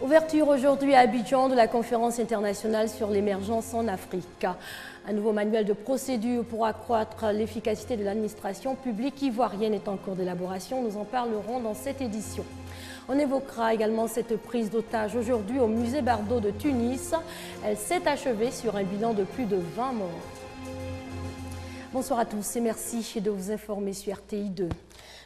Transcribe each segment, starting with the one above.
Ouverture aujourd'hui à Abidjan de la conférence internationale sur l'émergence en Afrique. Un nouveau manuel de procédure pour accroître l'efficacité de l'administration publique ivoirienne est en cours d'élaboration. Nous en parlerons dans cette édition. On évoquera également cette prise d'otage aujourd'hui au musée Bardo de Tunis. Elle s'est achevée sur un bilan de plus de 20 morts. Bonsoir à tous et merci de vous informer sur RTI 2.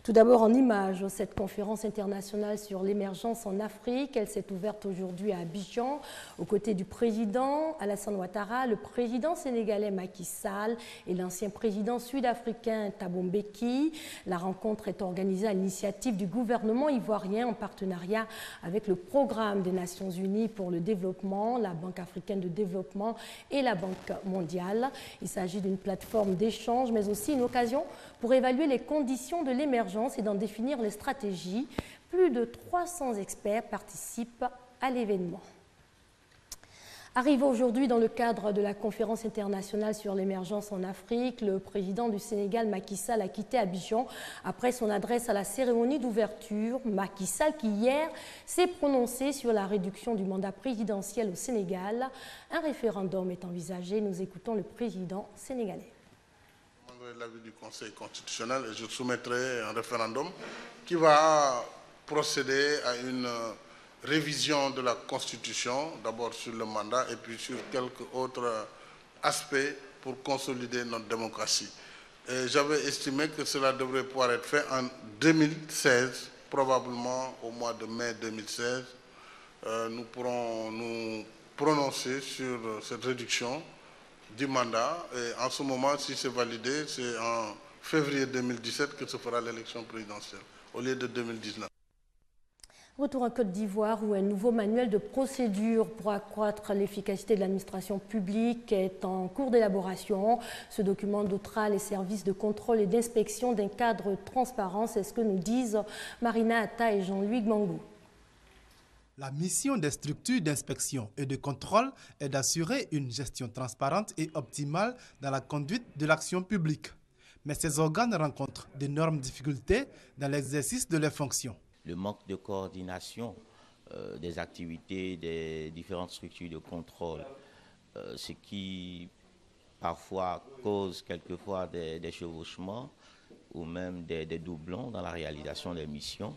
Tout d'abord en images, cette conférence internationale sur l'émergence en Afrique, elle s'est ouverte aujourd'hui à Abidjan, aux côtés du président Alassane Ouattara, le président sénégalais Macky Sall et l'ancien président sud-africain Thabo Mbeki. La rencontre est organisée à l'initiative du gouvernement ivoirien en partenariat avec le Programme des Nations Unies pour le développement, la Banque africaine de développement et la Banque mondiale. Il s'agit d'une plateforme d'échange, mais aussi une occasion pour évaluer les conditions de l'émergence et d'en définir les stratégies. Plus de 300 experts participent à l'événement. Arrivé aujourd'hui dans le cadre de la conférence internationale sur l'émergence en Afrique, le président du Sénégal, Macky Sall, a quitté Abidjan après son adresse à la cérémonie d'ouverture. Macky Sall qui hier s'est prononcé sur la réduction du mandat présidentiel au Sénégal. Un référendum est envisagé. Nous écoutons le président sénégalais. L'avis du Conseil constitutionnel et je soumettrai un référendum qui va procéder à une révision de la Constitution, d'abord sur le mandat et puis sur quelques autres aspects pour consolider notre démocratie. J'avais estimé que cela devrait pouvoir être fait en 2016, probablement au mois de mai 2016. Nous pourrons nous prononcer sur cette réduction du mandat. Et en ce moment, si c'est validé, c'est en février 2017 que se fera l'élection présidentielle, au lieu de 2019. Retour en Côte d'Ivoire où un nouveau manuel de procédure pour accroître l'efficacité de l'administration publique est en cours d'élaboration. Ce document dotera les services de contrôle et d'inspection d'un cadre transparent. C'est ce que nous disent Marina Atta et Jean-Louis Gbangou. La mission des structures d'inspection et de contrôle est d'assurer une gestion transparente et optimale dans la conduite de l'action publique. Mais ces organes rencontrent d'énormes difficultés dans l'exercice de leurs fonctions. Le manque de coordination des activités des différentes structures de contrôle, ce qui parfois cause quelquefois des chevauchements ou même des doublons dans la réalisation des missions.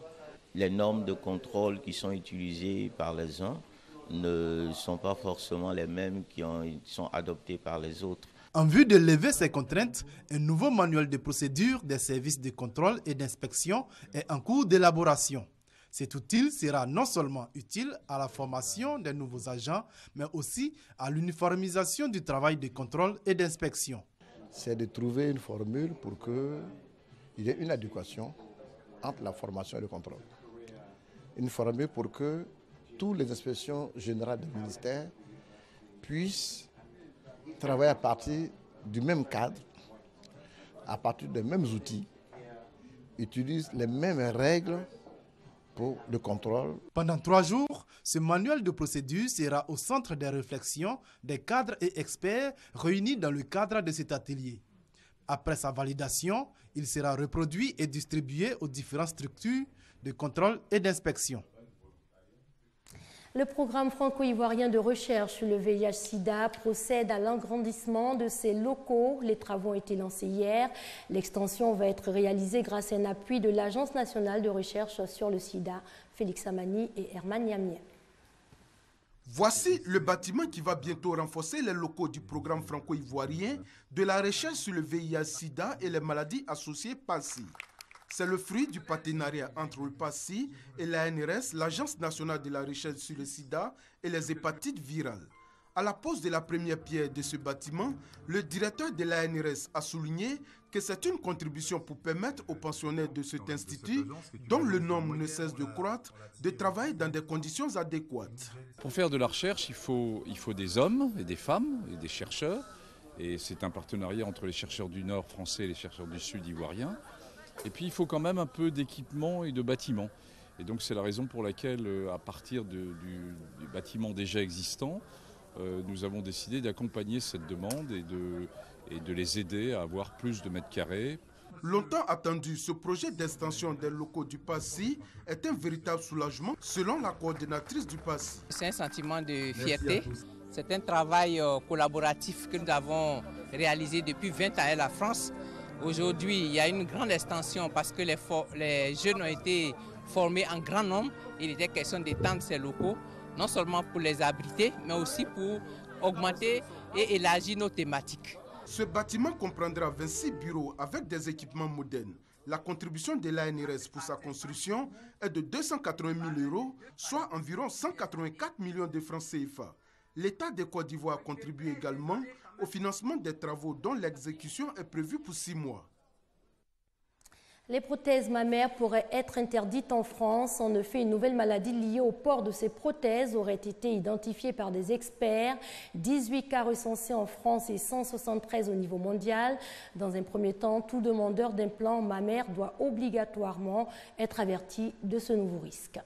Les normes de contrôle qui sont utilisées par les uns ne sont pas forcément les mêmes qui sont adoptées par les autres. En vue de lever ces contraintes, un nouveau manuel de procédure des services de contrôle et d'inspection est en cours d'élaboration. Cet outil sera non seulement utile à la formation des nouveaux agents, mais aussi à l'uniformisation du travail de contrôle et d'inspection. C'est de trouver une formule pour qu'il y ait une adéquation entre la formation et le contrôle. Une formule pour que toutes les inspections générales du ministère puissent travailler à partir du même cadre, à partir des mêmes outils, utilisent les mêmes règles pour le contrôle. Pendant 3 jours, ce manuel de procédure sera au centre des réflexions des cadres et experts réunis dans le cadre de cet atelier. Après sa validation, il sera reproduit et distribué aux différentes structures de contrôle et d'inspection. Le programme franco-ivoirien de recherche sur le VIH-Sida procède à l'agrandissement de ses locaux. Les travaux ont été lancés hier. L'extension va être réalisée grâce à un appui de l'Agence nationale de recherche sur le sida, Félix Amani et Herman Niamien. Voici le bâtiment qui va bientôt renforcer les locaux du programme franco-ivoirien de la recherche sur le VIH-Sida et les maladies associées PASSI. C'est le fruit du partenariat entre le PASSI et l'ANRS, l'Agence nationale de la recherche sur le sida et les hépatites virales. À la pose de la première pierre de ce bâtiment, le directeur de l'ANRS a souligné que c'est une contribution pour permettre aux pensionnaires de cet institut, dont le nombre ne cesse de croître, de travailler dans des conditions adéquates. Pour faire de la recherche, il faut des hommes et des femmes et des chercheurs. Et c'est un partenariat entre les chercheurs du Nord français et les chercheurs du Sud ivoiriens. Et puis il faut quand même un peu d'équipement et de bâtiments. Et donc c'est la raison pour laquelle, à partir du bâtiment déjà existant, nous avons décidé d'accompagner cette demande et de les aider à avoir plus de mètres carrés. Longtemps attendu, ce projet d'extension des locaux du PASSI est un véritable soulagement selon la coordinatrice du PASSI. C'est un sentiment de fierté. C'est un travail collaboratif que nous avons réalisé depuis 20 ans à la France. Aujourd'hui, il y a une grande extension parce que les jeunes ont été formés en grand nombre. Il était question d'étendre ces locaux, non seulement pour les abriter, mais aussi pour augmenter et élargir nos thématiques. Ce bâtiment comprendra 26 bureaux avec des équipements modernes. La contribution de l'ANRS pour sa construction est de 280 000 €, soit environ 184 millions de francs CFA. L'État de Côte d'Ivoire contribue également au financement des travaux dont l'exécution est prévue pour 6 mois. Les prothèses mammaires pourraient être interdites en France. En effet, une nouvelle maladie liée au port de ces prothèses aurait été identifiée par des experts. 18 cas recensés en France et 173 au niveau mondial. Dans un premier temps, tout demandeur d'implant mammaire doit obligatoirement être averti de ce nouveau risque.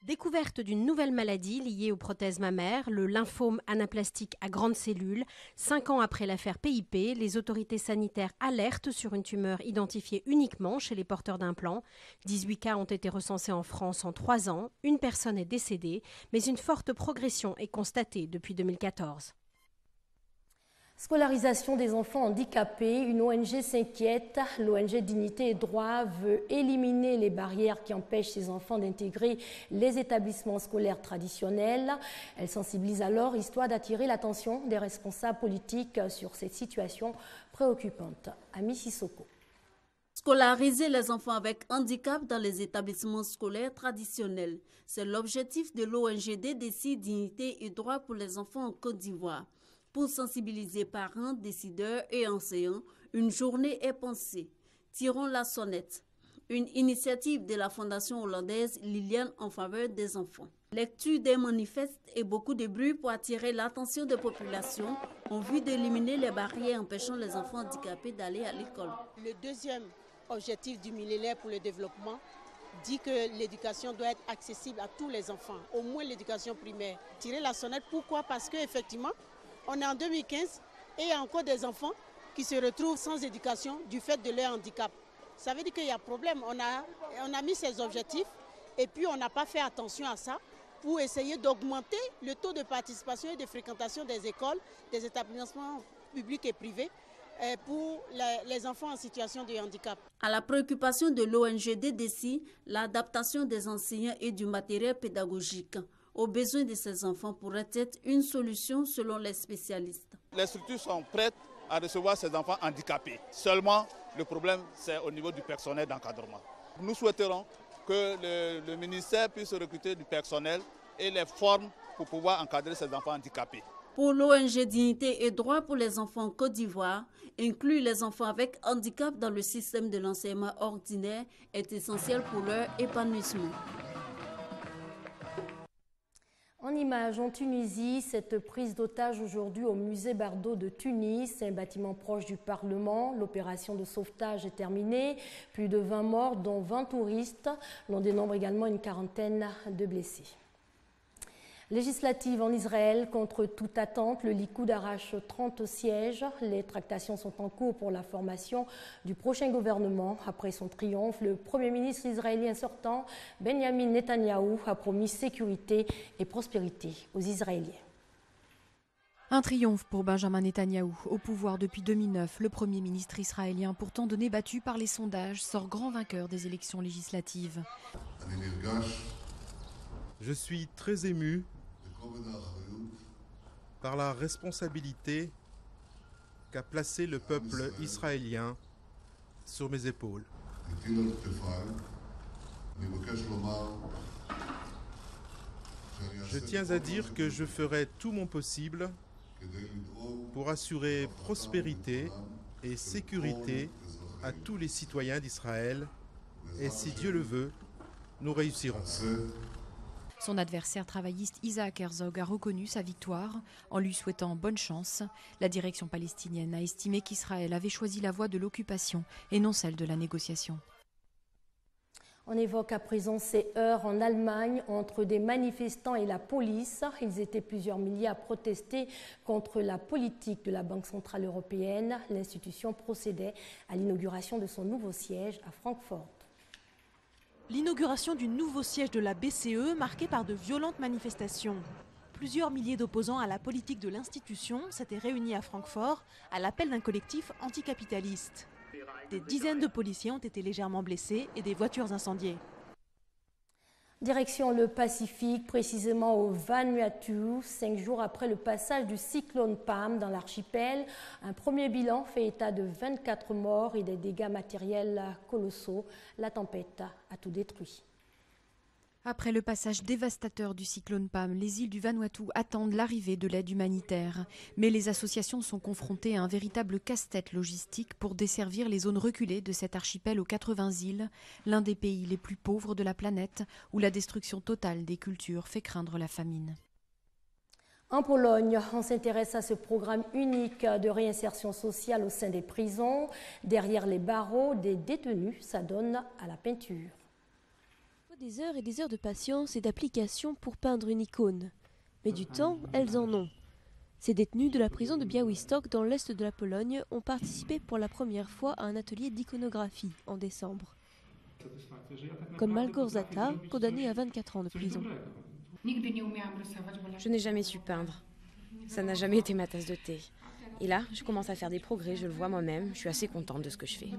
Découverte d'une nouvelle maladie liée aux prothèses mammaires, le lymphome anaplastique à grandes cellules. 5 ans après l'affaire PIP, les autorités sanitaires alertent sur une tumeur identifiée uniquement chez les porteurs d'implants. 18 cas ont été recensés en France en 3 ans. Une personne est décédée, mais une forte progression est constatée depuis 2014. Scolarisation des enfants handicapés, une ONG s'inquiète. L'ONG Dignité et Droit veut éliminer les barrières qui empêchent ces enfants d'intégrer les établissements scolaires traditionnels. Elle sensibilise alors, histoire d'attirer l'attention des responsables politiques sur cette situation préoccupante. Ami Sissoko. Scolariser les enfants avec handicap dans les établissements scolaires traditionnels. C'est l'objectif de l'ONG DDC Dignité et Droit pour les enfants en Côte d'Ivoire. Pour sensibiliser parents, décideurs et enseignants, une journée est pensée. Tirons la sonnette. Une initiative de la fondation hollandaise Liliane en faveur des enfants. Lecture des manifestes et beaucoup de bruit pour attirer l'attention des populations en vue d'éliminer les barrières empêchant les enfants handicapés d'aller à l'école. Le deuxième objectif du millénaire pour le développement dit que l'éducation doit être accessible à tous les enfants, au moins l'éducation primaire. Tirer la sonnette, pourquoi? Parce qu'effectivement, on est en 2015 et il y a encore des enfants qui se retrouvent sans éducation du fait de leur handicap. Ça veut dire qu'il y a problème. On a mis ces objectifs et puis on n'a pas fait attention à ça pour essayer d'augmenter le taux de participation et de fréquentation des écoles, des établissements publics et privés pour les enfants en situation de handicap. À la préoccupation de l'ONG DDC, l'adaptation des enseignants et du matériel pédagogique aux besoins de ces enfants pourrait être une solution selon les spécialistes. Les structures sont prêtes à recevoir ces enfants handicapés. Seulement, le problème, c'est au niveau du personnel d'encadrement. Nous souhaiterons que le ministère puisse recruter du personnel et les formes pour pouvoir encadrer ces enfants handicapés. Pour l'ONG Dignité et Droit pour les enfants en Côte d'Ivoire, inclure les enfants avec handicap dans le système de l'enseignement ordinaire est essentiel pour leur épanouissement. En images, en Tunisie, cette prise d'otage aujourd'hui au musée Bardo de Tunis, un bâtiment proche du Parlement. L'opération de sauvetage est terminée. Plus de 20 morts, dont 20 touristes. L'on dénombre également une quarantaine de blessés. Législative en Israël, contre toute attente, le Likoud arrache 30 sièges. Les tractations sont en cours pour la formation du prochain gouvernement. Après son triomphe, le Premier ministre israélien sortant, Benjamin Netanyahou, a promis sécurité et prospérité aux Israéliens. Un triomphe pour Benjamin Netanyahou. Au pouvoir depuis 2009, le Premier ministre israélien, pourtant donné battu par les sondages, sort grand vainqueur des élections législatives. Je suis très ému par la responsabilité qu'a placée le peuple israélien sur mes épaules. Je tiens à dire que je ferai tout mon possible pour assurer prospérité et sécurité à tous les citoyens d'Israël et si Dieu le veut, nous réussirons. Son adversaire travailliste Isaac Herzog a reconnu sa victoire en lui souhaitant bonne chance. La direction palestinienne a estimé qu'Israël avait choisi la voie de l'occupation et non celle de la négociation. On évoque à présent ces heurts en Allemagne entre des manifestants et la police. Ils étaient plusieurs milliers à protester contre la politique de la Banque centrale européenne. L'institution procédait à l'inauguration de son nouveau siège à Francfort. L'inauguration du nouveau siège de la BCE marquée par de violentes manifestations. Plusieurs milliers d'opposants à la politique de l'institution s'étaient réunis à Francfort à l'appel d'un collectif anticapitaliste. Des dizaines de policiers ont été légèrement blessés et des voitures incendiées. Direction le Pacifique, précisément au Vanuatu, 5 jours après le passage du cyclone Pam dans l'archipel. Un premier bilan fait état de 24 morts et des dégâts matériels colossaux. La tempête a tout détruit. Après le passage dévastateur du cyclone Pam, les îles du Vanuatu attendent l'arrivée de l'aide humanitaire. Mais les associations sont confrontées à un véritable casse-tête logistique pour desservir les zones reculées de cet archipel aux 80 îles, l'un des pays les plus pauvres de la planète, où la destruction totale des cultures fait craindre la famine. En Pologne, on s'intéresse à ce programme unique de réinsertion sociale au sein des prisons. Derrière les barreaux des détenus, ça donne à la peinture. Des heures et des heures de patience et d'application pour peindre une icône. Mais du temps, elles en ont. Ces détenus de la prison de Białystok dans l'est de la Pologne ont participé pour la première fois à un atelier d'iconographie en décembre. Comme Malgorzata, condamnée à 24 ans de prison. Je n'ai jamais su peindre. Ça n'a jamais été ma tasse de thé. Et là, je commence à faire des progrès, je le vois moi-même, je suis assez contente de ce que je fais.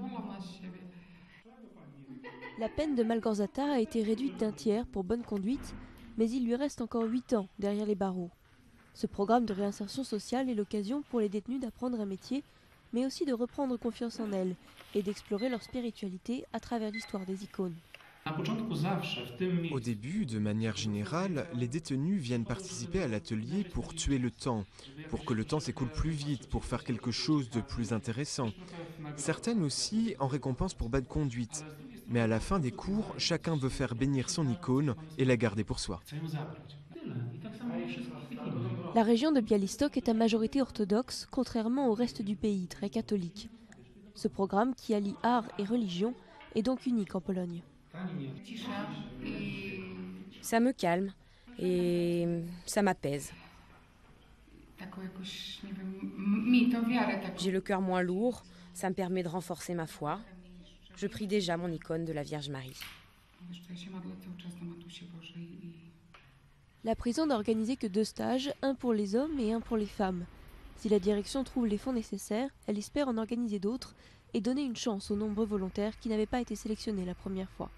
La peine de Malgorzata a été réduite d'un tiers pour bonne conduite, mais il lui reste encore 8 ans derrière les barreaux. Ce programme de réinsertion sociale est l'occasion pour les détenus d'apprendre un métier, mais aussi de reprendre confiance en elles et d'explorer leur spiritualité à travers l'histoire des icônes. Au début, de manière générale, les détenus viennent participer à l'atelier pour tuer le temps, pour que le temps s'écoule plus vite, pour faire quelque chose de plus intéressant. Certaines aussi en récompense pour bonne conduite. Mais à la fin des cours, chacun veut faire bénir son icône et la garder pour soi. La région de Białystok est à majorité orthodoxe, contrairement au reste du pays, très catholique. Ce programme, qui allie art et religion, est donc unique en Pologne. Ça me calme et ça m'apaise. J'ai le cœur moins lourd, ça me permet de renforcer ma foi. Je prie déjà mon icône de la Vierge Marie. La prison n'a organisé que 2 stages, un pour les hommes et un pour les femmes. Si la direction trouve les fonds nécessaires, elle espère en organiser d'autres et donner une chance aux nombreux volontaires qui n'avaient pas été sélectionnés la première fois.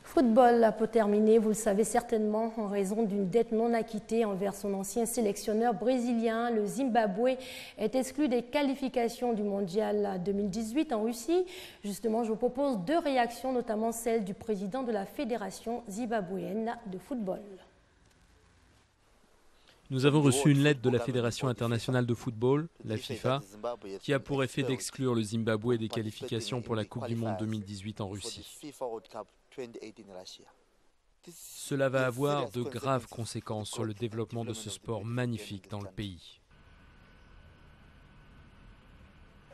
Football pour terminer, vous le savez certainement, en raison d'une dette non acquittée envers son ancien sélectionneur brésilien, le Zimbabwe est exclu des qualifications du Mondial 2018 en Russie. Justement, je vous propose 2 réactions, notamment celle du président de la Fédération zimbabwéenne de football. Nous avons reçu une lettre de la Fédération internationale de football, la FIFA, qui a pour effet d'exclure le Zimbabwe des qualifications pour la Coupe du Monde 2018 en Russie. Cela va avoir de graves conséquences sur le développement de ce sport magnifique dans le pays.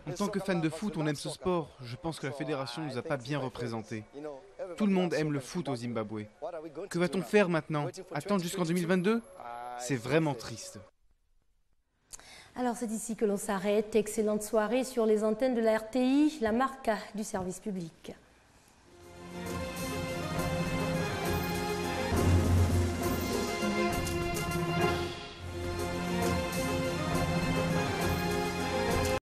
En tant que fan de foot, on aime ce sport. Je pense que la fédération ne nous a pas bien représentés. Tout le monde aime le foot au Zimbabwe. Que va-t-on faire maintenant? Attendre jusqu'en 2022? C'est vraiment triste. Alors c'est ici que l'on s'arrête. Excellente soirée sur les antennes de la RTI, la marque du service public.